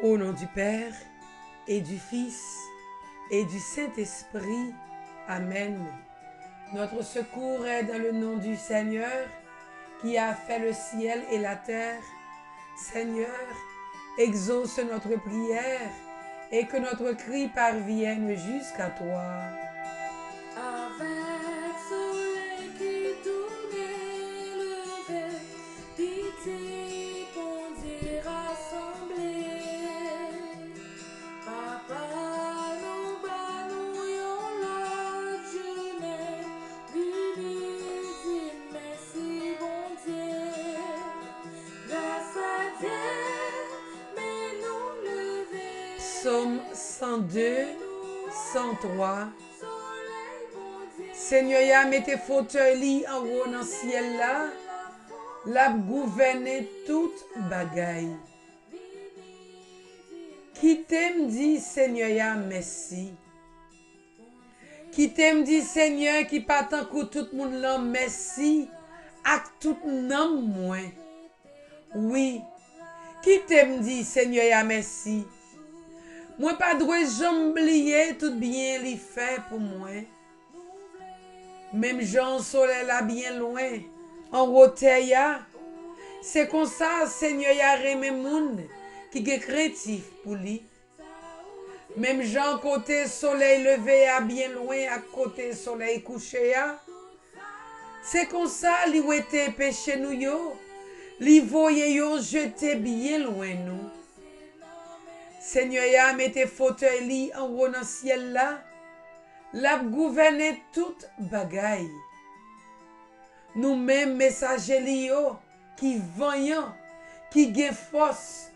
Au nom du Père, et du Fils, et du Saint-Esprit. Amen. Notre secours est dans le nom du Seigneur, qui a fait le ciel et la terre. Seigneur, exauce notre prière, et que notre cri parvienne jusqu'à toi. Avec soleil qui tournait levé, pitié qu'on dit rassemblé. Papa nous banouillons la journée, vini dit merci bon Dieu. Grâce à Dieu, mais nous lever. Psaume 102, 103. Seigneur, ya mette fauteuil li en haut dans le ciel là, la gouverne toute bagaille. Qui t'aime dit Seigneur ya merci. Qui t'aime dit Seigneur qui pas tant que tout le monde là merci ak tout nom moins. Oui. Qui t'aime dit Seigneur ya merci. Moi pas droit jamais oublier tout bien li fait pour moi. Même Jean soleil là bien loin, en roteya. C'est comme ça, Seigneur, y a remé moun qui est créatif pour lui. Même Jean côté soleil levé à bien loin, à côté soleil couché à. C'est comme ça, li ouete péché nous yo, li voye yo jeté bien loin nous. Seigneur, y a mette fauteuil li en haut dans ciel là. La gouverne toute bagaille. Nous-mêmes messagers liyo qui voyant, qui gen force.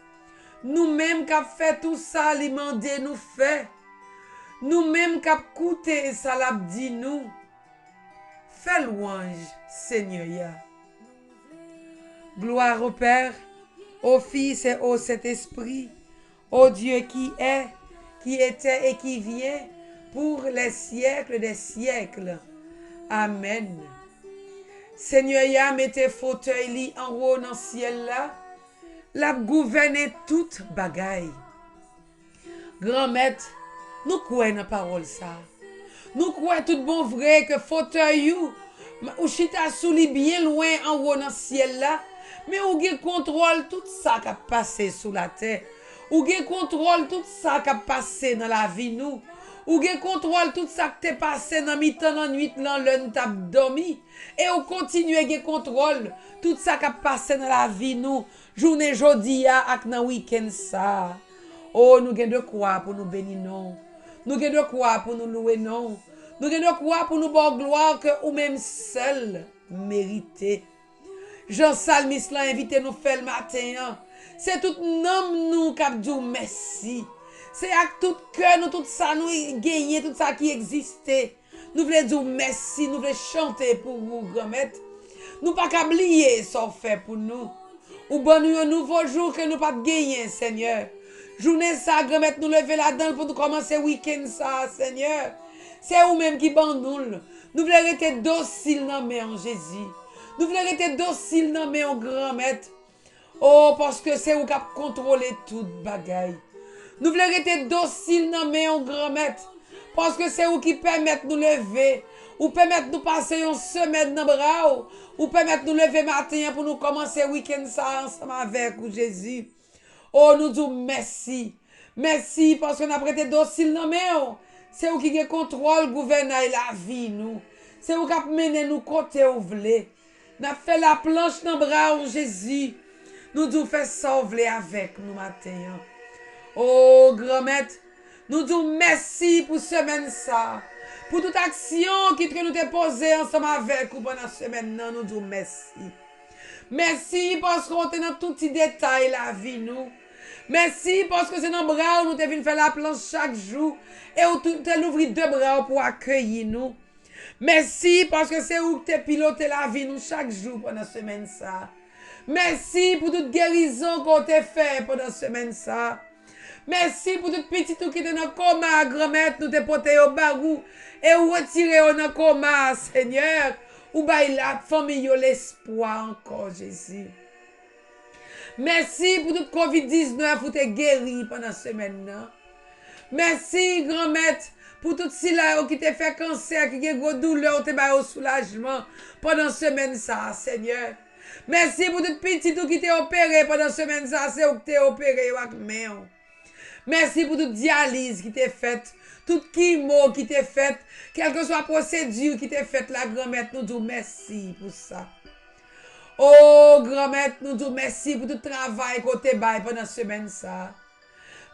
Nous-mêmes qui fait tout ça, li mande nous fait. Nous-mêmes qui coûté ça l'a dit nous. Fais louange, Seigneur ya. Gloire au Père, au Fils et au Saint-Esprit, au Dieu qui est, qui était et qui vient, pour les siècles des siècles. Amen. Seigneur, ya mette fauteuil li en haut dans le ciel là, la gouverne toute bagaille. Grand maître, nous croyons dans la parole ça. Nous croyons tout bon vrai que fauteuil ou chita sous li bien loin en haut dans le ciel là, mais ou gen contrôle tout ça qui a passé sous la terre. Ou gen contrôle tout ça qui a passé dans la vie nous. Ou gen contrôle tout ça qui t'est passé dans mi-temps dans nuit dans l'un t'a dormi et ou continue gen contrôle tout ça qui a passé dans la vie nous journée jodi a ak dans week-end ça. Oh nous gen de quoi pour nous bénir non. Nous gen de quoi pour nous louer non. Nous gen de quoi pour nous bon gloire que ou même seul mérité. Jean Salmis l'a invité nous faire le matin. C'est tout nom nous qui dit merci. C'est avec tout cœur, nous tout ça, nous gagner, tout ça qui existait. Nous voulons dire merci, nous voulons chanter pour vous, grand-mère. Nous pas qu'à oublier ça fait pour nous. Ou bon nous un nouveau jour que nous pas gagner, Seigneur. Journée ça, grand-mère, nous lever là-dedans pour nous commencer week-end ça, Seigneur. C'est vous-même qui ban nous. Nous voulons rester dociles dans mes en Jésus. Nous voulons rester dociles dans mes en grand-mère. Oh, parce que c'est vous qui contrôlez toute bagaille. Nous voulons rester dociles dans mes grand maître. Parce que c'est vous qui permettent de nous lever. Ou permettent de nous passer une semaine dans le bras. Ou permettent de nous lever matin pour nous commencer le week-end ça ensemble avec vous, Jésus. Oh, nous disons merci. Merci parce qu'on a prêté docile dans mes. C'est vous qui contrôle, gouvernail la vie, nous. C'est vous qui mené nous côté où vous voulez. Nous avons fait la planche dans le bras, Jésus. Nous disons fait sauver avec nous matin. Oh, grand-maître, nous disons merci pour semaine ça. Pour toute action qui nous t'ai posée ensemble avec vous pendant la semaine, nous disons merci. Merci parce qu'on est dans tout petit détail la vie, nous. Merci parce que c'est dans le bras où nous devons faire la planche chaque jour. Et où tu ouvres deux bras pour accueillir nous. Merci parce que c'est où tu as piloté la vie nous chaque jour pendant la semaine ça. Merci pour toute guérison qu'on t'a fait pendant la semaine ça. Merci pour tout petit tout qui est dans le coma, grand-mère, nous te porté au barou et ou retiré au dans coma, Seigneur. Ou bail la famille l'espoir encore, Jésus. Merci pour toute COVID-19 où tu es guéri pendant cette semaine. Merci, grand maître, pour tout cela qui t'a fait cancer, qui a gros douleur, qui t'a au soulagement pendant cette semaine, ça, Seigneur. Merci pour tout petit qui t'a opéré pendant cette semaine, ça, c'est où t'es opéré avec main. Merci pour toute dialyse qui t'est faite, toute chimo qui t'est faite, quelle que soit la procédure qui t'est faite, la grand-mère, nous disons merci pour ça. Oh, grand-mère, nous disons merci pour tout travail qu'on t'a bail pendant cette semaine, ça.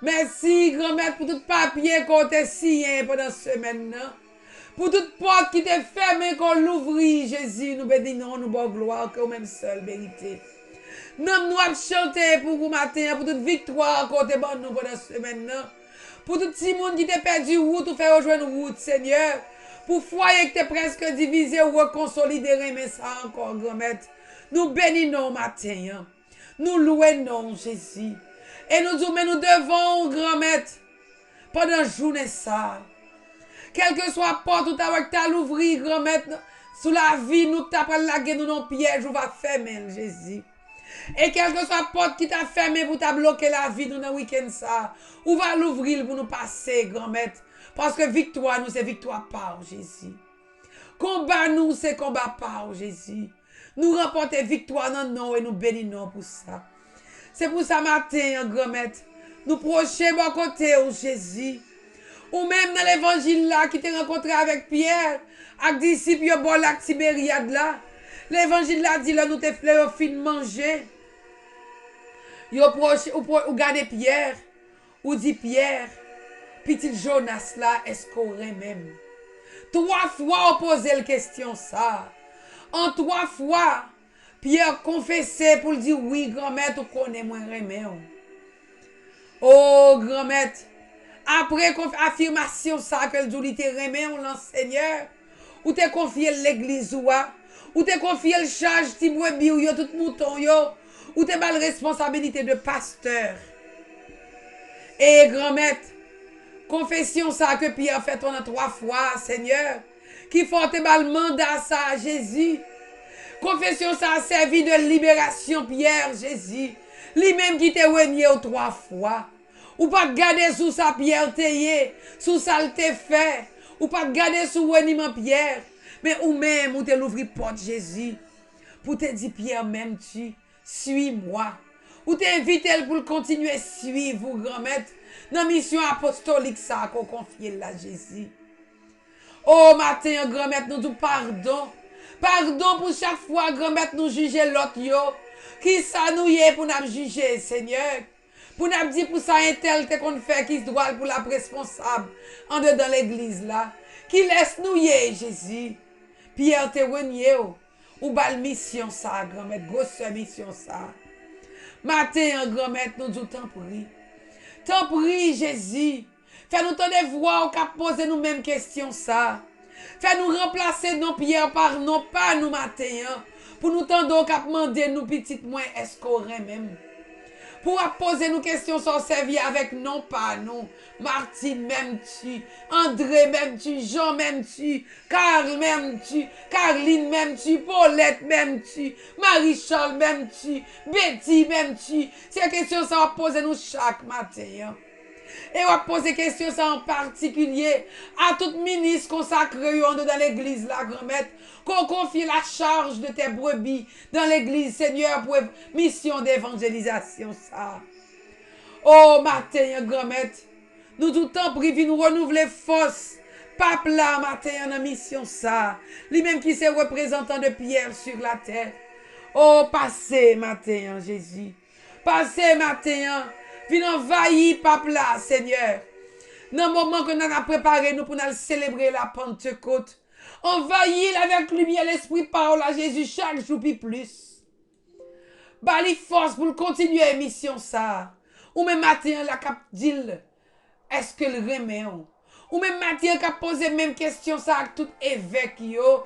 Merci, grand-mère, pour tout papier qu'on t'a signé pendant cette semaine, pour toute porte qui t'est fermée qu'on l'ouvrit, Jésus, nous bénissons, nous bon gloire, que même seul vérité. Nous avons chanté pour vous matin, pour toute victoire qu'on t'a bonne nous pendant cette semaine, pour tout petit monde qui t'a perdu route ou fait rejoindre route, Seigneur, pour foyer qui t'est presque divisé ou reconsolider, mais ça encore, grand-mère. Nous bénissons matin, nous louons Jésus. Et nous disons, mais nous devons, grand-mère, pendant la journée ça. Quelle que soit la porte où tu as l'ouvrir, grand-mère, sous la vie, nous t'apprends la guerre, nous non piège, on va fermer, Jésus. Et quelle que soit la porte qui t'a fermé pour t'a bloqué la vie, nous dans le week-end ça, on va l'ouvrir pour nous passer, grand-mère. Parce que victoire, nous, c'est victoire par Jésus. Combat, nous, c'est combat par Jésus. Nous remporter victoire dans nous et nous bénissons pour ça. C'est pour ça matin, grand-mère, nous prochons à côté de Jésus. Ou même dans l'évangile là, qui t'a rencontré avec Pierre, avec disciples, bon la Tibériade là. L'évangile là dit là, nous te fleurs fin manger. Yo proche, ou gardez Pierre, ou dit Pierre, petit Jonas là, est-ce qu'on aurait même? 3 fois on posé la question ça. En 3 fois, Pierre confessait pour dire oui, grand-mère, tu connais moi remède. Oh, grand-mère, après affirmation ça que le dit te remède l'enseigneur, ou te confié l'église ou te confié le charge ti brebis ou yo tout mouton yo, ou te bal responsabilité de pasteur. Et grand-mère, confession ça que Pierre fait on a 3 fois, Seigneur, qui faut te bal mandat ça à Jésus. Confession ça a servi de libération, Pierre, Jésus. Lui-même qui t'a renié 3 fois. Ou pas garder sous sa Pierre t'ayé, sous ça le t'est fait. Ou pas garder sous reniement Pierre. Mais ou même, ou te l'ouvrir porte Jésus. Pour te dire, Pierre, même tu, suis-moi. Ou t'invite pour continuer à suivre, grand-mère, dans la mission apostolique ça qu'on confie là, Jésus. Oh, matin, grand-mère, nous disons pardon. Pardon pour chaque fois, grand-mère, nous juger l'autre, yo. Qui ça nous y est pour nous juger, Seigneur? Pour nous dire pour ça, un tel qu'on fait qui se doit pour la responsable en dedans l'église là. Qui laisse nous y est, Jésus. Pierre te renié, ou bal mission ça, grand-mère, grosse mission ça. Matin, grand-mère, nous disons t'en prie. T'en prie, Jésus. Fais-nous ton devoir qu'à poser nous mêmes questions ça. Fais-nous remplacer nos prières par nos pas nous matin. Pour nous tendre qu'à demander nous petites moins est-ce qu'on aurait même. Pour poser nos questions sans servir avec non pas nous. Martine même tu, André même tu, Jean même tu, Carl même tu, Caroline même tu, Paulette même tu, Marie-Charles même tu, Betty même tu. Ces questions ça va poser nous chaque matin. Et on va poser question ça en particulier à tout ministre consacré dans l'église, la grand-mère, qu'on confie la charge de tes brebis dans l'église, Seigneur, pour mission d'évangélisation, ça. Oh, matin, grand-mère, nous tout le temps privé, nous renouveler force. Pape là, matin, en mission, ça. Lui-même qui s'est représentant de Pierre sur la terre. Oh, passez, matin, Jésus. Passez, matin, viens envahir, pape là, Seigneur. Dans le moment que nous avons préparé nous pour nous célébrer la Pentecôte, envahir avec lumière l'esprit parole à Jésus chaque jour puis plus. Bali force pour continuer la mission ça. Ou même matin la cap dit est-ce que le remet ou même matin cap poser même question ça avec tout évêque yo,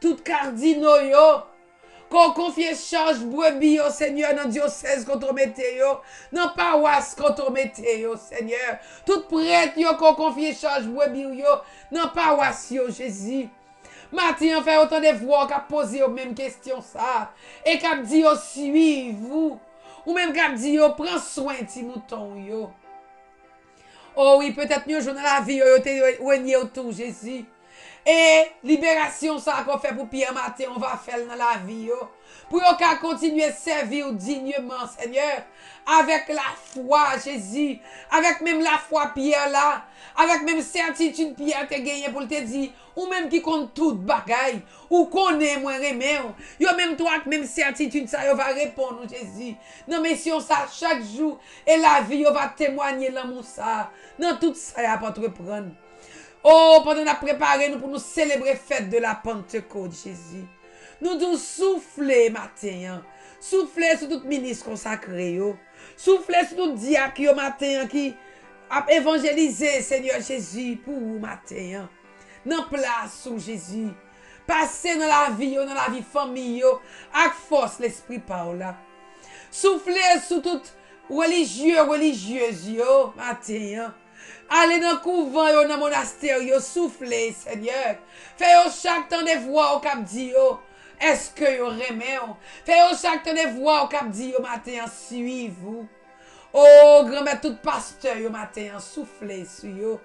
tout cardinaux yo. Qu'on confie charge brebis au Seigneur dans diocèse qu'on te mette yo, dans paroisse qu'on te mette yo Seigneur. Tout prêtre yo qu'on confie charge brebis yo, dans paroisse yo Jésus. Matin fait autant de voix qu'a posé aux mêmes questions ça et qu'a dit suivez-vous Ou même k'ap di yo, prends soin ti mouton yo. Oh oui, peut-être mieux jour dans la vie, yo te ouenye autour, Jésus. Et libération, ça qu'on fait pour Pierre matin, on va faire dans la vie, yo. Pour qu'on continuer à servir dignement, Seigneur. Avec la foi, Jésus. Avec même la foi, Pierre là. Avec même certitude, Pierre te gagné pour te dire. Ou même qui compte tout bagaille. Ou connaît moins remè. Yo même toi, même certitude, ça, yo va répondre, Jésus. Non, mais si on ça chaque jour. Et la vie, yo va témoigner l'amour ça. Dans tout ça, y a pas de reprendre. Oh, pendant qu'on a préparé nous pour nous célébrer fête de la Pentecôte, Jésus. Nous devons souffler matin. Souffler sur tout ministre consacré. Souffler sur tout diacre matin qui a évangélisé, Seigneur Jésus, pour vous matin. Dans place, Jésus. Passez dans la vie famille, avec force l'esprit par là. Souffler sur tout religieuse, matin. Allez dans le couvent, dans le monastère, soufflez, Seigneur. Faites chaque temps de voix au cap dit, est-ce que vous remet? Faites chaque temps de voix au cap dit, matin, suivez-vous. Oh, grand-mère, tout pasteur, matin, soufflez sur vous.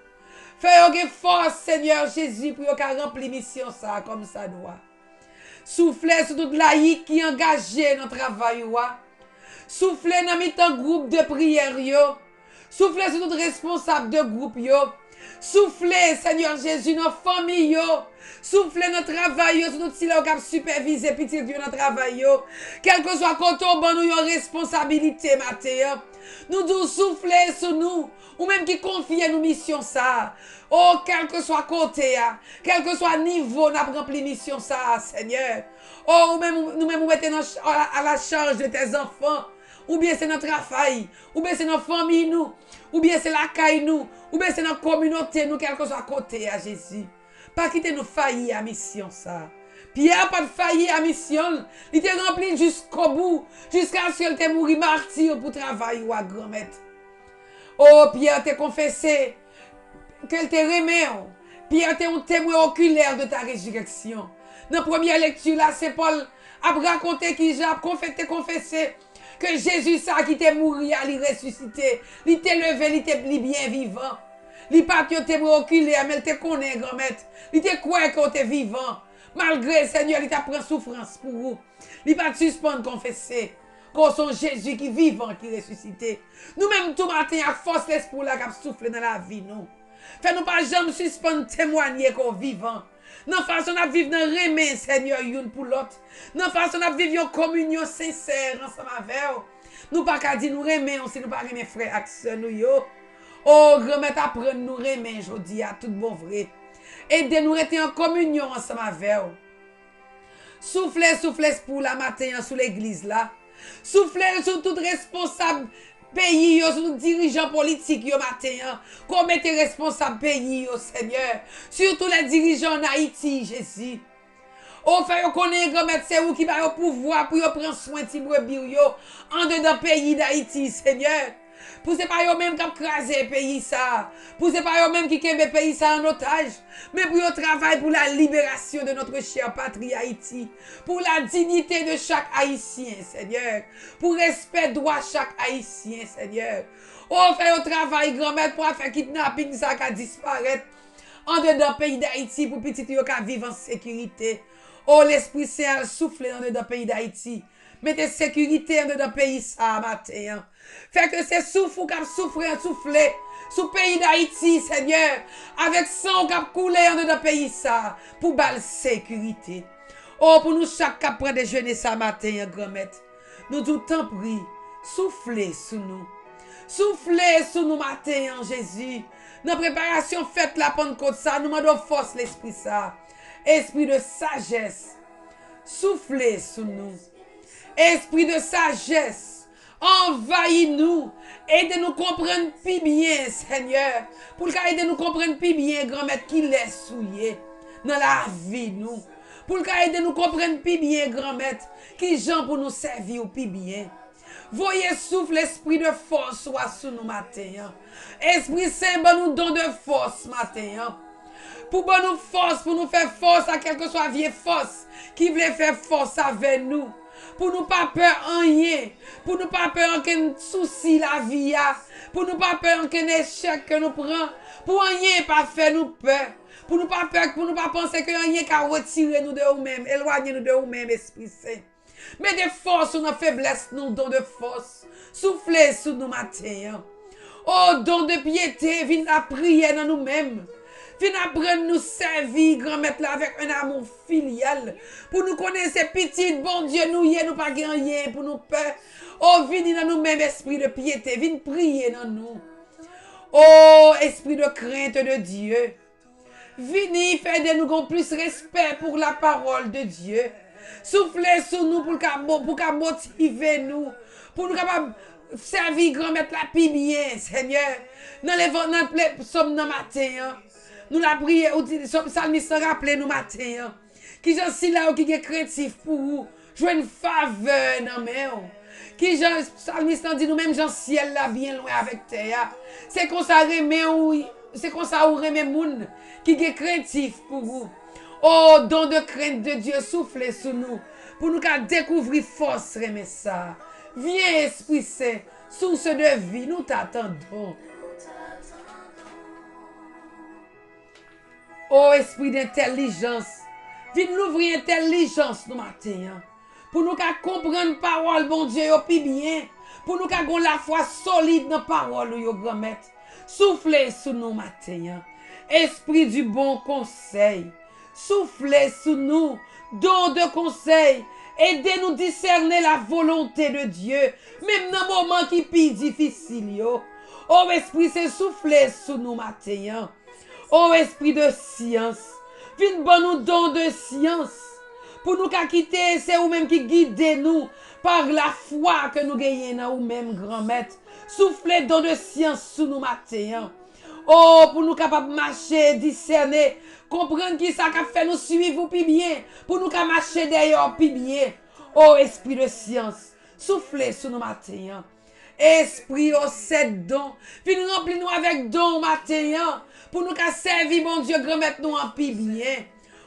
Faites force, Seigneur Jésus, pour vous remplir mission ça comme ça doit. Soufflez sur toute laïque qui est engagée dans le travail. Soufflez dans le groupe de prière. Soufflez sur tout responsable de groupe, yo. Soufflez, Seigneur Jésus, nos familles, yo. Soufflez notre travail, yo, sur notre silo cap superviser petit Dieu notre travail, yo. Quel que soit côté bon nous yon responsabilité, matin. Nous devons souffler sur nous, ou même qui confie nous mission ça. Oh, quel que soit côté, quel que soit niveau, n'a rempli mission ça, Seigneur. Oh, ou même nous mettons à la charge de tes enfants. Ou bien c'est notre travail, ou bien c'est notre famille, nous, ou bien c'est la caille, nous, ou bien c'est notre communauté, nous, quel que soit côté à Jésus. Pas quitter nous faillir à mission, ça. Pierre pas de faillir à mission, il était rempli jusqu'au bout, jusqu'à ce qu'il te mouru martyr pour travailler ou à grand-mère. Oh, Pierre t'a confessé qu'elle te remet. Pierre t'es un témoin oculaire de ta résurrection. Dans la première lecture, là, c'est Paul a raconté qu'il a confessé que Jésus ça qui t'est mouru, il ressuscité, il t'est levé, il t'est bien vivant. Il pas que t'es reculé, mais il te connaît grand-mère. Il te croit que t'es vivant. Malgré Seigneur, il t'a pris souffrance pour vous. Il pas suspendre confesser qu'on son Jésus qui vivant, qui ressuscité. Nous-mêmes tout matin à force l'esprit là qui souffle dans la vie nous. Fait nous pas jamais suspendre témoigner qu'on vivant. Non façon à vivre dans remè Seigneur une pour l'autre. Non façon à vivre en communion sincère ensemble avec nous pas qu'à dire nous remè si nous pas remè frère ak sœur nous yo. Oh grand-mère apprendre nous remè jodi à tout bon vrai. Aidez nous rester en communion ensemble avec soufflez pour la matin sous l'église là. Soufflez sur tout responsable pays, sur tout dirigeant politique yo matin, qu'on mette responsable pays yo Seigneur, surtout les dirigeants en Haïti, Jésus. Au fait yo connaît grand-mère c'est où qui va au pouvoir pour prendre soin de brebis yo en dedans pays d'Haïti, Seigneur. Pour c'est pas eux même qui craser pays ça. Pour c'est pas eux même qui kembe pays ça en otage, mais pour yo travail pour la libération de notre chère patrie Haïti, pour la dignité de chaque Haïtien, Seigneur, pour respect droit chaque Haïtien, Seigneur. On fait au travail grand-mère pour faire kidnapping ça qui disparaître en dedans pays d'Haïti pour petit yo qui vivre en sécurité. Oh l'Esprit Saint souffle en dedans pays d'Haïti. Mettez sécurité dans le pays ça matin. Fait que c'est souffle qui souffler sous pays d'Haïti, Seigneur, avec sang qui coulé dans le pays ça pour bal sécurité. Oh pour nous chaque qui prend déjeuner ça matin grand-mère. Nous tout temps prie, soufflez sur nous. Soufflez sur nous matin en Jésus. Dans préparation faite la Pentecôte ça, nous demandons force l'esprit ça. Esprit de sagesse. Soufflez sur nous. Esprit de sagesse, envahis-nous, aidez-nous comprendre plus bien, Seigneur, pour qu'aider nous comprendre plus bien, grand-mère, qui l'est souillé dans la vie, nous, pour qu'aider nous comprendre plus bien, grand-mère, qui gens pour nous servir plus bien. Voyez souffle l'esprit de force soit sous nous matin. Esprit Saint, bon nous don de force matin. Pour nous force, pour nous faire force à quelque soit vieille force qui voulait faire force avec nous. Pour nous pas peur en rien. Pour nous pas peur aucun souci la vie. Pour nous pas peur aucun échec que nous prenons. Pour rien pas faire nous peur. Pour nous pas peur, pour nous pas penser que rien qu'à retirer nous de nous-mêmes. Éloigner nous de nous-mêmes, Esprit Saint. Mais des forces ou nos faiblesses, nous don de force. Soufflez sous nous matin. Oh, don de piété, viens à prier dans nous-mêmes. Viens apprendre nous servir, grand-mère là, avec un amour filial. Pour nous connaître ces petites, bon Dieu, nous y est, nous pas gagner, pour nous peur. Oh, viens dans nous-mêmes, esprit de piété, viens prier dans nous. Oh, esprit de crainte de Dieu. Viens faire de nous plus respect pour la parole de Dieu. Soufflez sur nous pour qu'à motiver nous. Pour nous capables servir grand-mère la plus bien, Seigneur. Dans les psaumes dans matin. Nous la prière, le psalmiste rappelé nous matin. Qui j'en si là qui est craintif pour vous. Jouer une faveur dans main. Qui j'en psalmiste dit nous même j'en ciel là bien loin avec terre. C'est qu'on ça remet ou c'est qu'on ça ou remet moun qui est craintif pour vous. Oh, don de crainte de Dieu, soufflez sur nous. Pour nous qu'à découvrir force, remet ça. Viens, Esprit Saint, source de vie, nous t'attendons. Oh, esprit d'intelligence, viens nous ouvrir intelligence nous matin. Pour nous qu'à comprendre parole, bon Dieu, au plus bien. Pour nous qu'à avoir la foi solide dans parole, yo grand-mère. Soufflez sur nous matin. Esprit du bon conseil. Soufflez sous nous, don de conseil, aidez-nous discerner la volonté de Dieu, même dans les moments qui sont difficiles. Oh Esprit, c'est souffler sous nous matin. Oh Esprit de science, viens bon nous don de science, pour nous quitter, c'est vous-même qui guidez nous par la foi que nous gagnons ou même grand-mère. Soufflez don de science sous nous matin. Oh, pour nous capables de marcher, discerner, comprendre qui ça a fait nous suivre plus bien, pour nous marcher d'ailleurs plus bien. Oh, esprit de science, soufflez sur nous matin. Esprit, oh, cette don, viens remplir nous avec don matin, pour nous servir, mon Dieu, grand-mère nous en plus bien.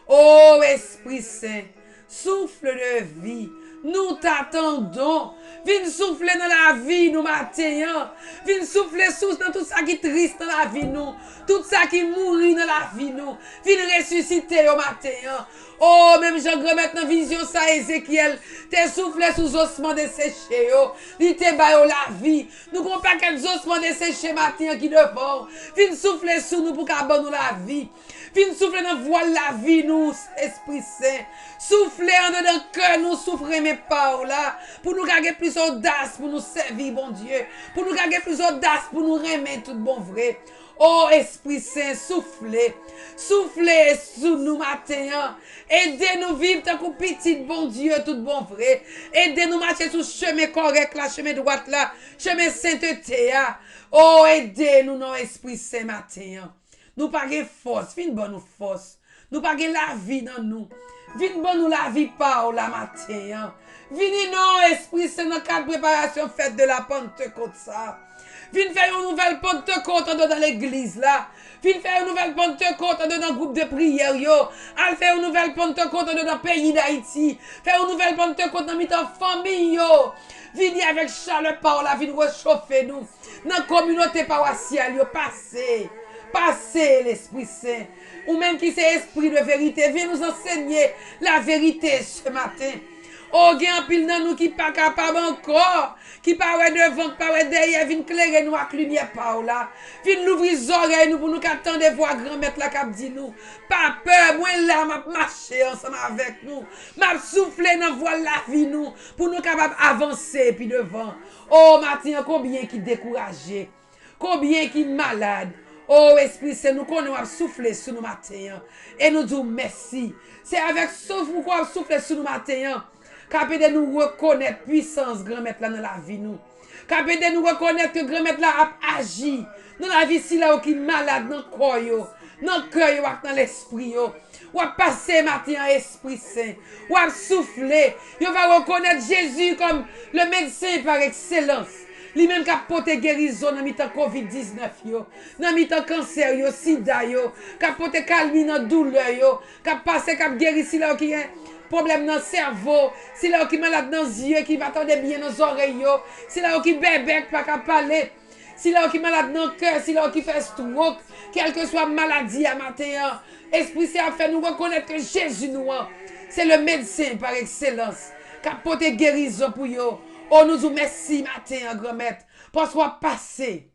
Oh, Esprit Saint, souffle de vie. Nous t'attendons. Viens souffler dans la vie, nous, matin. Viens souffler dans tout ça qui est triste dans la vie, nous. Tout ça qui mourit dans la vie, nous. Viens ressusciter au matin. Oh, même Jean-Grand maintenant, vision ça, Ézéchiel. T'es soufflé sous ossements desséchés. Il te baille la vie. Nous n'avons pas qu'un ossements desséchés matin qui devant. Viens souffler sous nous pour qu'abonne nous la vie. Viens souffler dans voile la vie, nous, Esprit Saint. Souffler en dedans le cœur, nous souffrir mes pas là. Pour nous garder plus audace, pour nous servir, bon Dieu. Pour nous garder plus audace, pour nous remettre tout bon vrai. Oh, Esprit Saint, soufflez. Soufflez sous nous matin. Aidez-nous vivre tant que petit, bon Dieu, tout bon vrai. Aidez-nous marcher sur le chemin correct, là, chemin droit, là, chemin sainteté. Oh, aidez-nous, non, Esprit Saint, matin. Nous pas de force, viens bon nous force. Nous pas de la vie dans nous. Viens bon nous la vie par la matin. Viens non, Esprit Saint, dans le cadre de préparation fête de la Pentecôte, ça. Viens faire une nouvelle Pentecôte dans l'église là. Viens faire une nouvelle Pentecôte dans le groupe de prière yo. Al faire une nouvelle Pentecôte dans le pays d'Haïti. Faire une nouvelle Pentecôte dans notre famille yo. Viens avec chaleur par là, viens réchauffer nous. Dans la communauté paroissiale yo, passez l'Esprit Saint. Ou même qui c'est esprit de vérité, viens nous enseigner la vérité ce matin. Oh, il y a un pile dans nous qui n'est pas capable encore, qui paraît devant, qui paraît derrière, viens clairer nous avec lumière par là. Viens l'ouvrir les oreilles nous pour nous attendre des voix grand-mère la cap dit nous. Pas peur, moi là, m'a marcher ensemble avec nous. M'a souffler dans voie la vie nous, pour nous capables avancer puis devant. Oh, Martin, combien qui découragé, combien qui malade. Oh, Esprit Saint, nous connaissons souffler sur nous matin. Et nous disons merci. C'est avec souffle qu'on souffle sur nous matin. Capé de nous reconnaître puissance grand-mère là dans la vie nous. Capé de nous reconnaître que grand-mère là a agi dans la vie si là qui malade dans le corps yo, dans le cœur yo, dans l'esprit yo. Ou a passer matin Esprit Saint. Ou a souffler. Yo va reconnaître Jésus comme le médecin par excellence. Lui-même qui a porté guérison dans mi-temps COVID-19 yo, dans mi-temps cancer yo, sida yo, qui a porté calme dans douleur yo, qui a passé qui a guéri si là qui est problème dans le cerveau, si là qui malade dans les yeux, qui va attendre bien dans les oreilles, si là qui bébé, pas qu'à parler, si là qui malade dans le cœur, si là qui fait stroke, quelle que soit maladie à matin, Esprit Saint a fait nous reconnaître que Jésus nous, c'est le médecin par excellence, qui a porté guérison pour vous. Oh, nous vous merci matin, grand maître, parce qu'on a passé.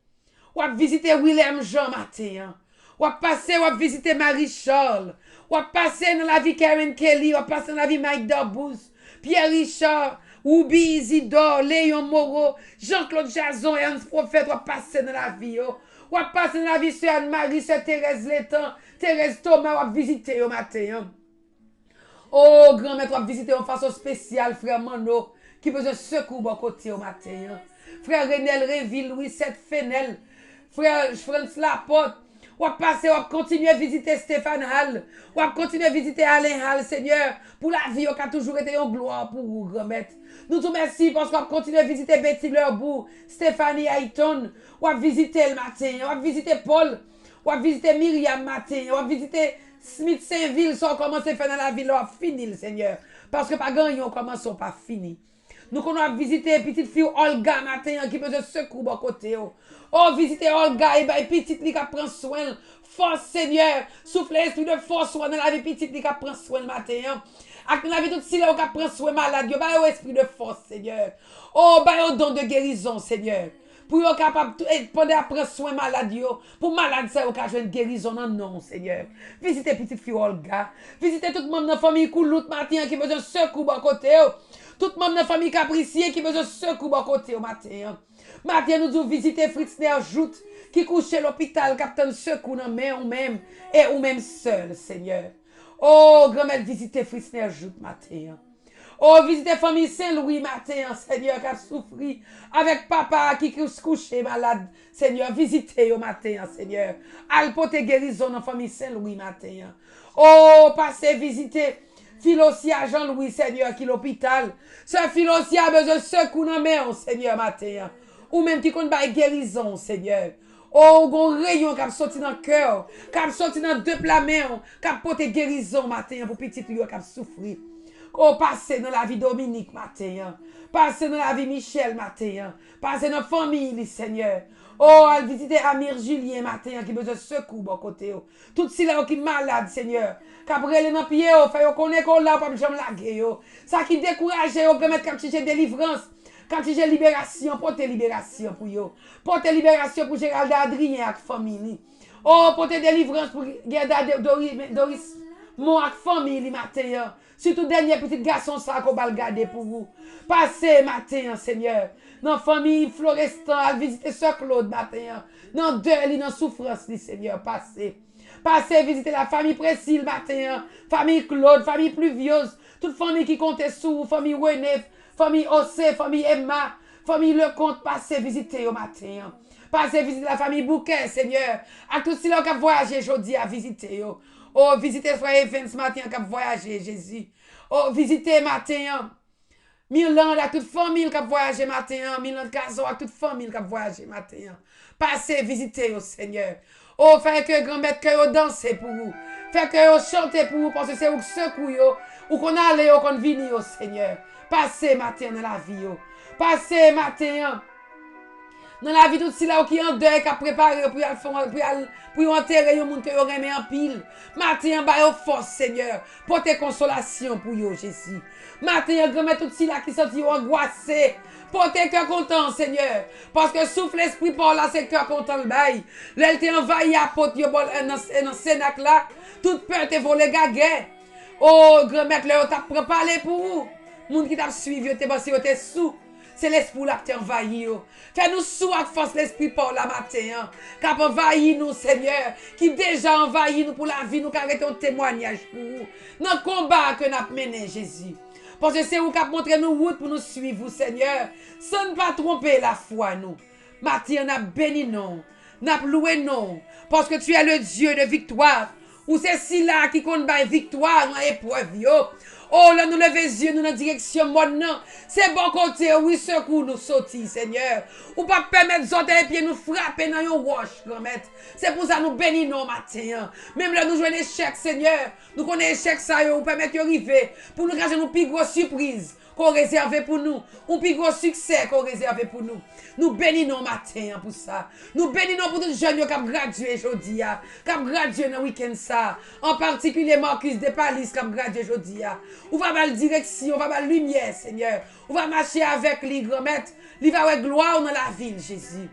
On va visiter William Jean matin. On va passer, on va visiter Marie-Charles. On va passer dans la vie Karen Kelly. On va passer dans la vie Mike Dorbous, Pierre Richard, Ruby Isidore, Léon Moreau, Jean-Claude Jason, Ernst Prophète. On va passer dans la vie. On va passer dans la vie Sœur Anne-Marie, Sœur Thérèse Létan, Thérèse Thomas. On va visiter au matin. Oh, grand-maître, on va visiter en façon spéciale, frère Mano, qui besoin de secours bon côté au matin. Frère Renel Réville, Louis Seth Fenel, frère France Laporte. On va passer, on va continuer à visiter Stéphane Hall. On va continuer à visiter Alain Hall, Seigneur, pour la vie qui a toujours été en gloire pour vous, grand-maître. Nous te remercions parce qu'on va continuer à visiter Betty Lerbourg, Stéphanie Hayton. On va visiter le matin, on va visiter Paul, on va visiter Myriam matin, on va visiter Smith Saint-Ville, ça a commencé à faire dans la ville, on a fini, le Seigneur. Parce que pas gagné, on commence, on pas fini. Nous qu'on a visité petite fille Olga matin qui besoin de secours bon côté. Oh, visiter Olga et ben petite li qui prend soin. Force Seigneur, souffle l'esprit de force dans la vie petite li qui prend soin le matin. Avec la vie toute si là qui prend soin malade, yo ba esprit de force Seigneur. Oh, ba don de guérison Seigneur. Pour être capable de prendre soin malade pour malade ça ka joindre guérison non non Seigneur. Visitez petite fille Olga, visitez tout le monde dans la famille Koulout matin qui besoin de secours bon côté. Tout le monde dans la famille Capricier qui besoin de secours bon côté au matin. Matin nous devons visiter Fritz Nerjout qui couche à l'hôpital capitaine secours dans main ou même et ou même seul Seigneur. Oh grand-mère visitez Fritz Nerjout matin. Oh, visitez la famille Saint-Louis matin, Seigneur, qui a souffert avec papa qui se couché malade. Seigneur, visitez au matin, Seigneur. Al porter guérison dans la famille Saint-Louis matin. Oh, passez visiter Philosia Jean-Louis, Seigneur, qui est l'hôpital. Ce Philosia a besoin de secours dans main, Seigneur, matin. Ou même qui compte par guérison, Seigneur. Oh, un rayon qui a sorti dans le cœur, qui a sorti dans deux plats mains, qui a porté guérison matin pour petit qui a souffert. Oh, passez dans la vie Dominique matin. Passez dans la vie Michel matin. Passez dans la famille, Seigneur. Oh, elle visite Amir Julien matin qui a besoin de secours bon côté. Tout si là qui est malade, Seigneur. Qu'après les dans pied, fait qu'on est là pour jamais laguer. Ça qui décourage, quand mettre quand tu délivrance. Quand tu as libération, porte libération pour yo. Porte libération pour Gérald Adrien avec famille. Oh, porte délivrance pour Gerda Doris mon avec famille matin. Surtout dernier petit garçon ça qu'on va le garder pour vous. Passez matin, Seigneur. Dans famille Florestan, à visiter Sœur Claude matin. Dans deuil, dans souffrance, Seigneur, passez. Passez visiter la famille Précile matin. Famille Claude, famille Pluvieuse. Toute famille qui compte sous, famille Renef, famille Ossé, famille Emma, famille Lecomte, passez visiter au matin. Passez visiter la famille Bouquet, Seigneur. À tous ceux qui ont voyagé aujourd'hui à visiter. Oh, visitez frère Evans matin qui a voyagé, Jésus. Oh, visitez matin. Milan, à toute famille qui a voyagé matin. Milan Caso, à toute famille qui a voyagé matin. Passez, visitez au Seigneur. Oh, faites que grand-mère que vous dansez pour vous. Faites que vous chantez pour vous parce que c'est vous secours ou qu'on allait ou qu'on vini au Seigneur. Passez matin dans la vie. Passez matin. Dans la vie, tout si là qui en deuil, qui a préparé pour enterrer les gens qui ont remis en pile. Matin, bah, force, Seigneur, portez consolation pour eux, Jésus. Matin, grand-mère, tout si là qui sont angoissés. Portez cœur content, Seigneur. Parce que souffle l'esprit par là, c'est cœur content le bail. L'elle t'est envahi à porte, dans Sénac là. Toute peur te volé gaguet. Oh, grand-mère, là, t'as préparé pour vous. Moun qui t'a suivi, t'es passé, t'es sous. C'est l'esprit là qui t'a envahi. Fais-nous sous avec force l'esprit pour la matin. Qui a envahi nous, Seigneur. Qui déjà envahi nous pour la vie. Nous qui arrêtons un témoignage pour vous. Dans le combat que nous avons mené, Jésus. Parce que c'est vous qui avez montré nous route pour nous suivre, Seigneur. Sans ne pas tromper la foi, nous. Matin, nous avons béni nous. Nous avons loué nous. Parce que tu es le Dieu de victoire. Ou c'est si là qui compte par victoire dans l'épreuve. Oh, là, nous levons les yeux, nous dans la direction, moi, non. C'est bon côté, oui, secours nous sortis, Seigneur. Ou pas permettre les pieds nous frapper dans yon roche, grand-mère. C'est pour ça nous bénissons matin. Hein. Même là, nous jouons l'échec, Seigneur. Nous connaissons l'échec, ça, ou permettre de arriver. Pour nous cacher nos plus grosses surprises qu'on réserve pour nous. Ou plus gros succès qu'on réserve pour nous. Nous bénissons matin hein, pour ça. Nous bénissons pour tous les jeunes qui ont gradué aujourd'hui. Qui ont gradué dans le week-end ça. En particulier Marcus de Palis qui ont gradué aujourd'hui. On va mal direction, on va mal lumière, Seigneur. On va marcher avec lui, grand-mère. Il va avoir gloire dans la ville, Jésus.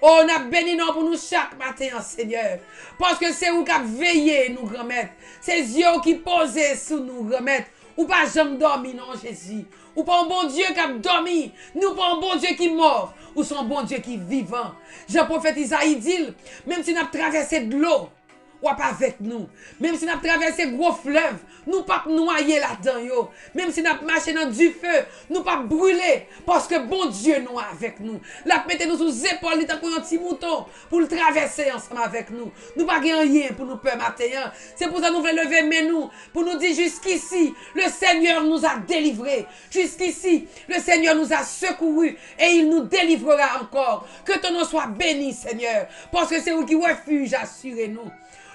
Oh, on a béni non pour nous chaque matin, Seigneur. Parce que c'est vous qui avez veillé, nous, grand-mère. C'est yeux qui posent sur nous, grand-mère. Ou pas jamais dormi, non, Jésus. Ou pas un bon Dieu qui a dormi. Nous pas un bon Dieu qui est mort. Ou son bon Dieu qui est vivant. Jean-prophète Isaïe dit, même si nous avons traversé de l'eau, ou pas avec nous. Même si nous avons traversé gros fleuves, nous pas noyer là-dedans. Même si nous avons marché dans du feu, nous pas brûler. Parce que bon Dieu nous avec nous. La mettez-nous sous les épaules, tant qu'on un petit mouton, pour le traverser ensemble avec nous. Nous pas rien pour nous peur matin. C'est pour ça que nous voulons lever mais nous, pour nous dire jusqu'ici, le Seigneur nous a délivrés. Jusqu'ici, le Seigneur nous a secourus et il nous délivrera encore. Que ton nom soit béni, Seigneur. Parce que c'est vous qui refuge, assurez-nous.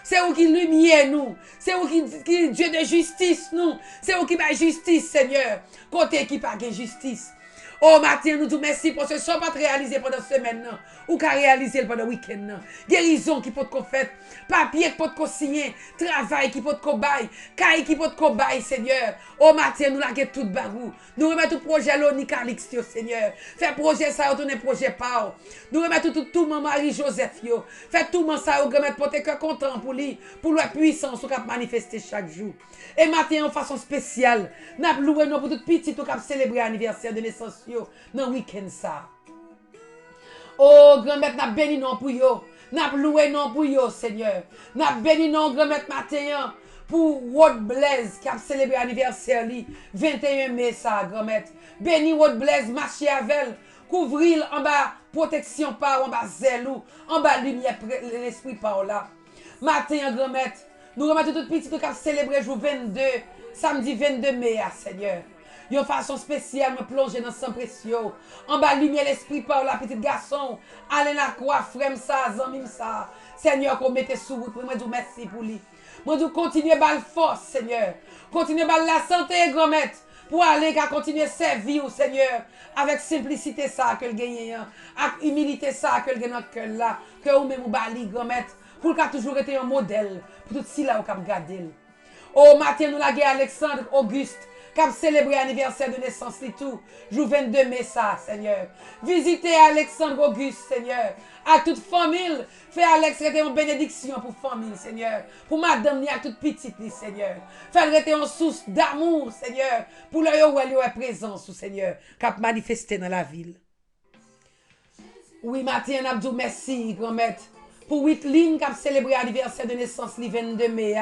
C'est vous qui lumière nous. C'est vous qui Dieu de justice nous. C'est vous qui bat justice, Seigneur. Côté qui pas de justice. Oh, matin, nous disons merci pour ce soit pas réalisé pendant la semaine, ou qu'à réaliser pendant le week-end. Guérison qui peut être faite, papier qui peut être signé, travail qui peut être bail, caille qui peut être bail, Seigneur. Oh, matin, nous laguons tout barou. Nous remettons tout projet l'Onicalix, Seigneur. Fait projet ça, retourner projet pas. Nous remettons tout mon mari Joseph, yo. Fait tout mon ça, remettre pour être content pour lui, pour la puissance qui manifester chaque jour. Et matin, en façon spéciale, nous avons loué pour tout petit qui a célébré l'anniversaire de naissance. Dans le week-end ça. Oh, grand-mère, n'a béni non pour yo. N'a loué non pour yo, Seigneur. N'a béni non, grand-mère, matin pour Ward Blaise qui a célébré l'anniversaire li 21 mai ça, grand-mère. Béni Ward Blaise, marcher avec elle, couvrir en bas protection par en bas zèlou, en bas lumière l'esprit par là. Matin, grand-mère, nous remettons tout petit qui a célébré jour 22, samedi 22 mai, Seigneur. Yon façon spéciale me plonger dans sang précieux. En bas lumière l'esprit par la petite garçon. Allez la croix, frère ça, zamim ça. Seigneur, qu'on mette sous route. Moi, je merci pour lui. Moi, je continue par la force, Seigneur. Continue par la santé, grand-mère. Pour aller qu'à continuer servir au Seigneur. Avec simplicité ça que le gagne. Avec humilité ça que le gagne dans cœur là. Que vous même bali, grand-mère. Pour qu'il toujours été un modèle. Pour tout si là, vous cap garder. Oh, matin, nous la Alexandre Auguste. Qui a célébré l'anniversaire de naissance et tout. Jour 22 mai ça, Seigneur. Visitez Alexandre Auguste, Seigneur. À toute famille. Fais Alex rester en bénédiction pour famille, Seigneur. Pour madame ni à toute petite, Seigneur. Fais rester en source d'amour, Seigneur. Pour le où elle est présence, Seigneur. Qui a manifesté dans la ville. Oui, matin, Abdou, merci, grand-mère. Pour Whitline qui a célébré l'anniversaire de naissance le 22 mai.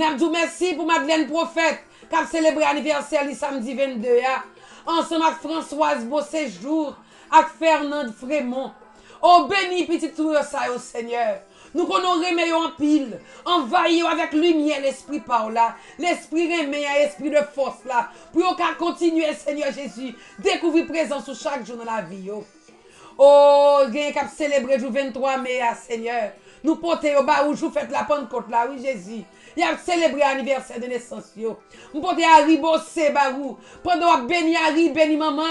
Abdou, merci pour Madeleine Prophète. Qui a célébré l'anniversaire le samedi 22 ensemble avec Françoise Beauséjour, avec Fernande Frémont. Oh, béni petit tout ça, au Seigneur. Nous connaissons remet en pile, envahir avec lumière l'esprit par là, l'esprit remet à l'esprit de force là, pour qu'on continuer, Seigneur Jésus, découvrir présence sur chaque jour dans la vie. Oh, gagne qui a célébré le 23 mai, Seigneur. Nous portons au bas où je fais la Pentecôte là, oui Jésus. Il a célébré l'anniversaire de naissance. Nous portons à Ribossé barou. Pendant à béni Harry, béni maman,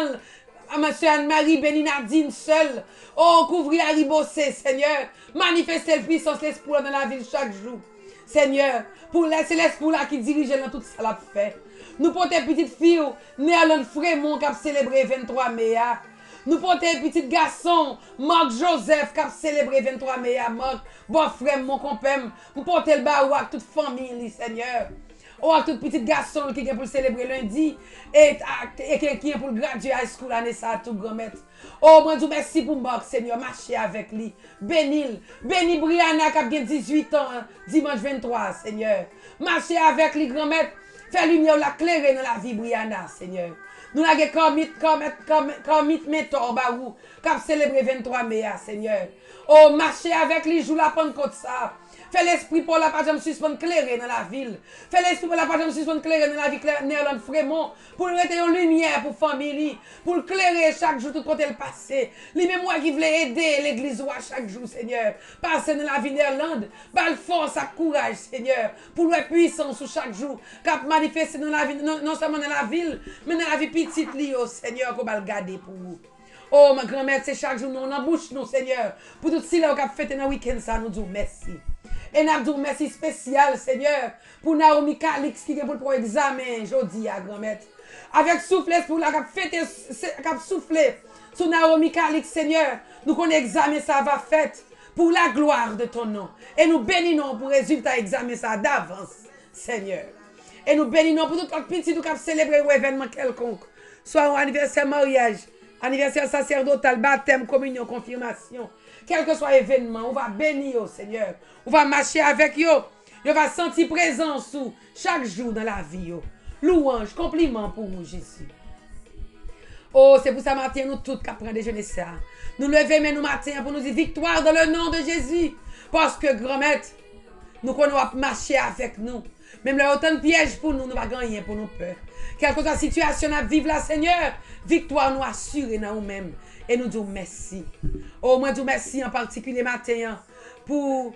à monsieur Anne-Marie, béni Nadine seule. Oh, couvrir à Ribossé, Seigneur. Manifester la puissance, l'espoir dans la ville chaque jour. Seigneur, pour laisser l'espoir là qui dirige dans tout ça l'a fait. Nous portons petite fille, Néalande Frémont, qui a célébré 23 mai. Nous portons un petit garçon, Marc Joseph, qui a célébré 23 mai à Marc. Bon frère, mon compère, nous portons le bas avec toute famille, Seigneur. Ou avec tout petit garçon qui est pour célébrer lundi et qui est pour graduer high school l'année ça, tout grand-mère. Oh, moi, je vous merci pour Marc, Seigneur, marcher avec lui. Bénis Brianna qui a bien 18 ans, dimanche 23, Seigneur. Marcher avec lui, grand-mère. Fais lumière la claire dans la vie, Brianna, Seigneur. Nous avons comme mentor barou qui a célébré 23 mai, Seigneur. Oh, marcher avec lui, joue la Pentecôte ça. Fais l'esprit pour la page de suspendre clairé dans la ville. Fais l'esprit pour la page de suspendre clairé dans la vie Néerlande Frémont. Pour mettre une lumière pour famille. Pour le clairer chaque jour tout côté le passé. Les mémoires qui voulaient aider l'église à chaque jour, Seigneur. Passer dans la vie Néerlande. Balle force à courage, Seigneur. Pour le puissance chaque jour. Cap manifester dans la vie, non seulement dans la ville, mais dans la vie petite, Seigneur, qu'on va le garder pour vous. Oh, ma grand-mère, c'est chaque jour, nous, on embouche nous, Seigneur. Pour tout ce qu'on a fait dans le week-end, ça, nous disons merci. Et nous disons merci spécial, Seigneur, pour Naomi Calix qui est pour le examen, jeudi, à grand-mère. Avec souffle, pour la cap souffler sur Naomi Calix, Seigneur, nous qu'on examen ça va fait pour la gloire de ton nom. Et nous bénissons pour le résultat examen ça d'avance, Seigneur. Et nous bénissons pour tout notre petit, nous cap célébrer un événement quelconque, soit un anniversaire mariage, anniversaire sacerdotal, baptême, communion, confirmation. Quel que soit l'événement, on va bénir, Seigneur. On va marcher avec eux. On va sentir présence chaque jour dans la vie. Louange, compliment pour vous, Jésus. Oh, c'est pour ça matin, nous tous qui prenons déjeuner ça. Nous levons mais nous matin pour nous dire victoire dans le nom de Jésus. Parce que grand-mère, nous connaissons marcher avec nous. Même là, autant de pièges pour nous, nous va gagner pour nos peurs. Quelle que soit la situation à vivre là, Seigneur, victoire nous assure dans nous-mêmes. Et nous disons merci. Oh, moi, je dis merci en particulier matin pour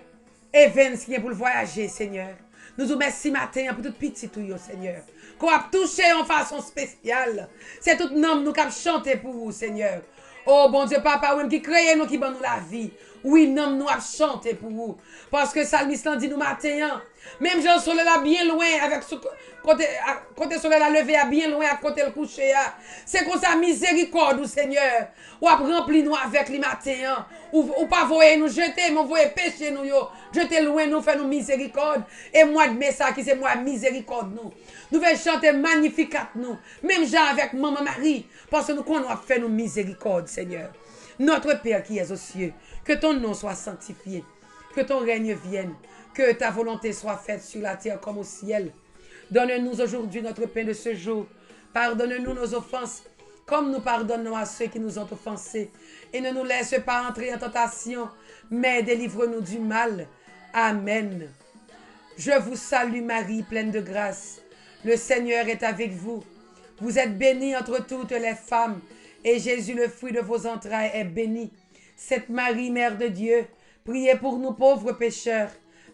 Evans qui est pour le voyager, Seigneur. Nous disons merci matin pour tout petit tout, Seigneur. Qu'on a touché en façon spéciale. C'est tout nom nous qui avons chanté pour vous, Seigneur. Oh, bon Dieu, Papa, oui, qui crée nous, qui donne nous la vie. Oui, nom nous a chanté pour vous. Parce que Salmiste dit nous matin. Même Jean Soleil là bien loin avec ce côté soleil la levé à bien loin à côté le coucher. C'est comme ça miséricorde, Seigneur. Ou a rempli nous avec les matins. Ou pas voyer nous jeter, mais voyer pécher nous yo. Jeter loin nous faire nous miséricorde. Et moi de ça qui c'est moi miséricorde nous. Nous vais chanter magnificat nous. Même Jean avec maman Marie parce que nous qu'on a fait nous miséricorde, Seigneur. Notre Père qui es aux cieux, que ton nom soit sanctifié, que ton règne vienne. Que ta volonté soit faite sur la terre comme au ciel. Donne-nous aujourd'hui notre pain de ce jour. Pardonne-nous nos offenses, comme nous pardonnons à ceux qui nous ont offensés. Et ne nous laisse pas entrer en tentation, mais délivre-nous du mal. Amen. Je vous salue Marie, pleine de grâce. Le Seigneur est avec vous. Vous êtes bénie entre toutes les femmes, et Jésus, le fruit de vos entrailles, est béni. Sainte Marie, Mère de Dieu, priez pour nous pauvres pécheurs,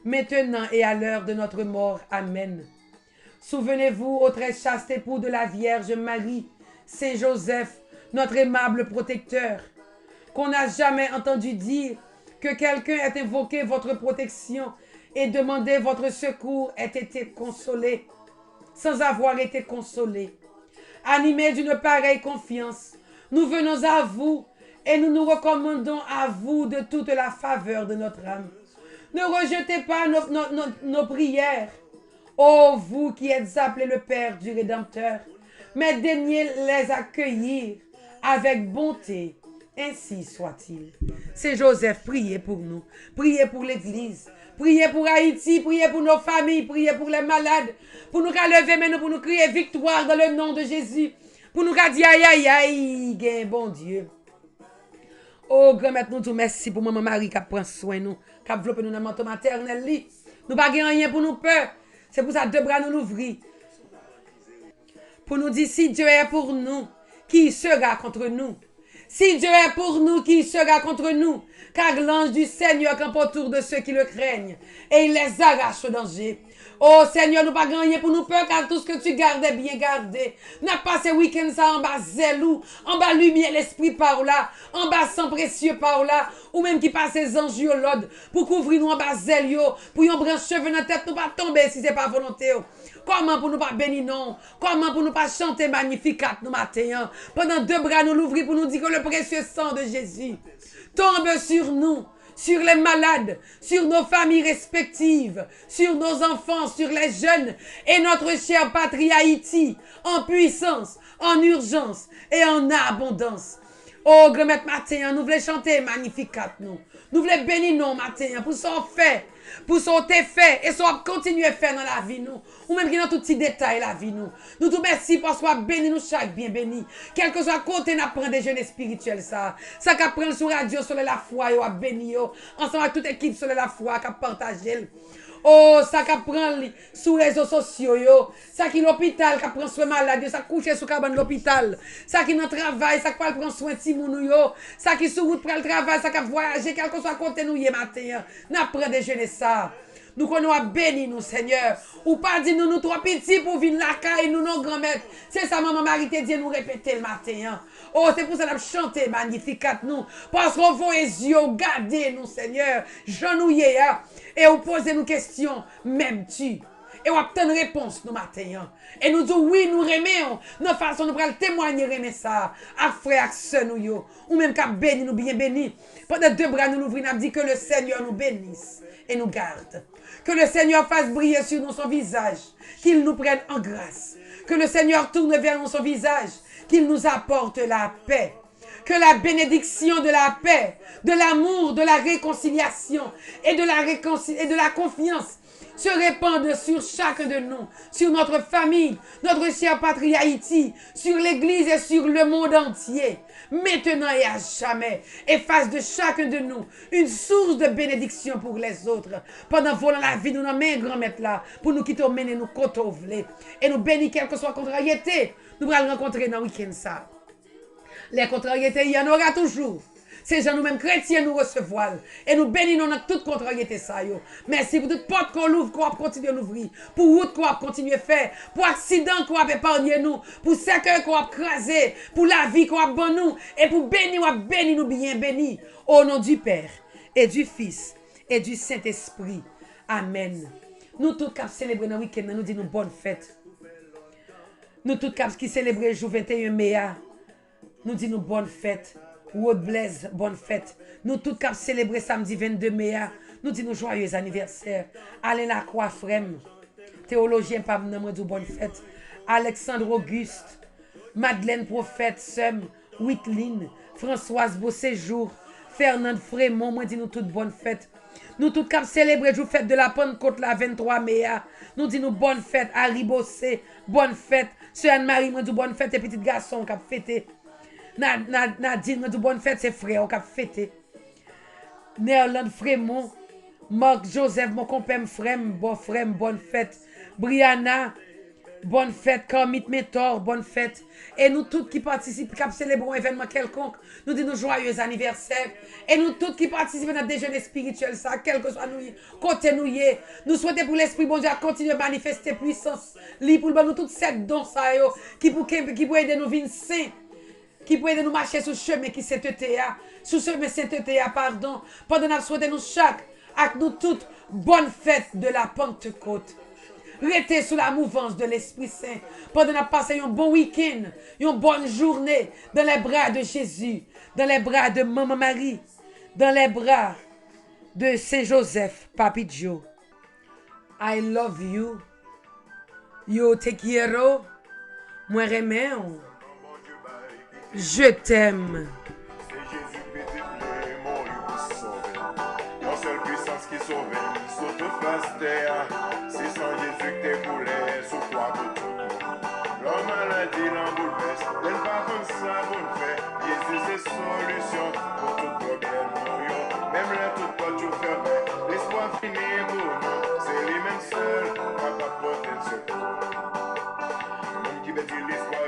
maintenant et à l'heure de notre mort. Amen. Souvenez-vous, ô très chaste époux de la Vierge Marie, Saint Joseph, notre aimable protecteur, qu'on n'a jamais entendu dire que quelqu'un ait invoqué votre protection et demandé votre secours ait été consolé, sans avoir été consolé. Animés d'une pareille confiance, nous venons à vous et nous nous recommandons à vous de toute la faveur de notre âme. Ne rejetez pas nos prières, ô vous qui êtes appelés le Père du Rédempteur, mais daignez les accueillir avec bonté. Ainsi soit-il. C'est Joseph, priez pour nous, priez pour l'Église, priez pour Haïti, priez pour nos familles, priez pour les malades, pour nous lever maintenant, pour nous crier victoire dans le nom de Jésus, pour nous dire aïe aïe aïe, bon Dieu. Oh, grand-mère, nous disons merci pour maman Marie qui prend soin de nous, qui a développé nous dans le manteau maternel. Nous n'avons pas rien pour nous peur. C'est pour ça deux bras nous l'ouvrir. Pour nous dire, si Dieu est pour nous, qui sera contre nous? Si Dieu est pour nous, qui sera contre nous? Car l'ange du Seigneur campe autour de ceux qui le craignent et il les arrache au danger. Oh Seigneur, nous pas gagner pour nous peur car tout ce que tu gardais bien gardé. N'a pas ce week-end ça en bas zèlou, en bas lumière l'esprit par là, en bas sang précieux par là, ou même qui passe les anges au l'ode pour couvrir nous en bas zèlio, pour yon branche cheveux dans la tête, nous pas tomber si c'est pas volonté. Comment pour nous pas bénir non? Comment pour nous pas chanter magnificat nous matin? Pendant deux bras nous l'ouvrir pour nous dire que le précieux sang de Jésus tombe sur nous, sur les malades, sur nos familles respectives, sur nos enfants, sur les jeunes et notre chère patrie Haïti, en puissance, en urgence et en abondance. Oh, grand-mère matin, nous voulons chanter Magnificat, nous. Nous voulons bénir nous matin pour son fait, pour son fait, et son continuer à faire dans la vie, nous. Ou même dans tout petit détail la vie, nous. Nous tout merci parce qu'on béni nous chaque bien béni. Quel que soit côté, nous apprenons des jeunes spirituels, ça. Ça qu'apprendre sur radio, sur la foi, yo, béni, yo. Ensemble avec toute équipe sur la foi, qui partage. Oh, ça qui prend sur les réseaux sociaux, yo. Ça qui l'hôpital, qui prend soin malade, ça couche sur cabane l'hôpital. Ça qui dans travail, ça qui prend soin de Timounou, yo. Ça qui sur route pour le travail, ça qui voyager, quel que soit côté nous, hier matin. N'a pris déjeuner ça. Nous connaissons béni nous, Seigneur. Ou pas dit nous trop petits pour venir la caille, nous, nos grands-mères. C'est ça, maman Marie te dit nous répéter le matin. Oh, c'est pour ça que nous chanter Magnificat nous. Parce qu'on voit les yeux, garder nous, Seigneur. Genouiller, et vous posez nous questions, m'aimes-tu? Et on obtient une réponse nous matin. Et nous disons oui, nous remettons. Nos façons nous prenons témoigner remettre ça. À frère, à soeur nous yo. Ou même qu'à béni, nous bien béni. Pendant deux bras nous l'ouvrons, nous dit que le Seigneur nous bénisse et nous garde. Que le Seigneur fasse briller sur nous son visage. Qu'il nous prenne en grâce. Que le Seigneur tourne vers nous son visage. Qu'il nous apporte la paix. Que la bénédiction de la paix, de l'amour, de la réconciliation et de la confiance se répandent sur chacun de nous, sur notre famille, notre chère patrie Haïti, sur l'Église et sur le monde entier, maintenant et à jamais, et fasse de chacun de nous une source de bénédiction pour les autres. Pendant volant la vie, nous n'avons un grand maître là, pour nous quitter, mener nous côté et nous bénir, quelle que soit contrariété, nous allons rencontrer dans le week-end ça. Les contrariétés, il y en aura toujours. C'est gens nous-mêmes chrétiens nous recevoir. Et nous bénissons dans toute contrariété ça. Yo. Merci pour toute porte qu'on ouvre, qu'on va continuer à l'ouvrir. Pour route qu'on va continuer à faire. Pour accident qu'on va épargner nous. Pour cercueil qu'on va craser. Pour la vie qu'on va bonne nous. Et pour bénir, on va bénir nous bien bénis. Au nom du Père et du Fils et du Saint-Esprit. Amen. Nous tous qui célébrons dans le week-end, nous disons bonne fête. Nous tous qui célébrons le jour 21 mai. Nous disons bonne fête. Wood Blaise, bonne fête. Nous tous qui célébrons samedi 22 mai. Nous disons joyeux anniversaire. Alain Lacroix, frème. Théologien, pas nous disons bonne fête. Alexandre Auguste. Madeleine Prophète, Sem. Whitline. Françoise Beauséjour. Fernande Frémont, moi disons toutes bonne fête. Nous tous qui célébrons la fête de la Pentecôte la 23 mai. Nous disons bonne fête. Harry Bossé, bonne fête. Sœur Anne-Marie, moi disons bonne fête. Et petit garçon qui a fêté. Nadine, nous bonne fête, c'est frère, on a fêté. Néerland Frémont, Marc Joseph, mon compère frème, bonne fête. Brianna, bonne fête. Carmit Métor, bonne fête. Et nous tous qui participent, qui célébrons un événement quelconque, nous disons joyeux anniversaire. Et nous tous qui participent à notre déjeuner spirituel, ça, quel que soit nous, côté nous souhaitons pour l'Esprit bon Dieu à continuer à manifester puissance. Pour nous tous cette dons, ça, qui pour aider nous vivre saints. Qui peut aider nous marcher sur le chemin qui s'est sur le chemin saint pardon. Pendant que nous souhaitons nous chaque, avec nous toutes, bonne fête de la Pentecôte. Restez sous la mouvance de l'Esprit Saint. Pendant que nous passons un bon week-end, une bonne journée dans les bras de Jésus, dans les bras de Maman Marie, dans les bras de Saint Joseph, Papi Joe. I love you. Yo te quiero. Moi remets. Je t'aime. C'est Jésus petit mon lui sauver. La seule puissance qui sauve, saute face terre. C'est sans Jésus que t'es coulé sous quoi pour tout. La maladie l'embouleverse, elle va comme ça, vous le fait. Jésus c'est solution pour tout problème. Même là tout pas tout fermé. L'espoir fini pour nous. C'est lui-même seul, capable de porter le secours. Même qui veut dire l'espoir.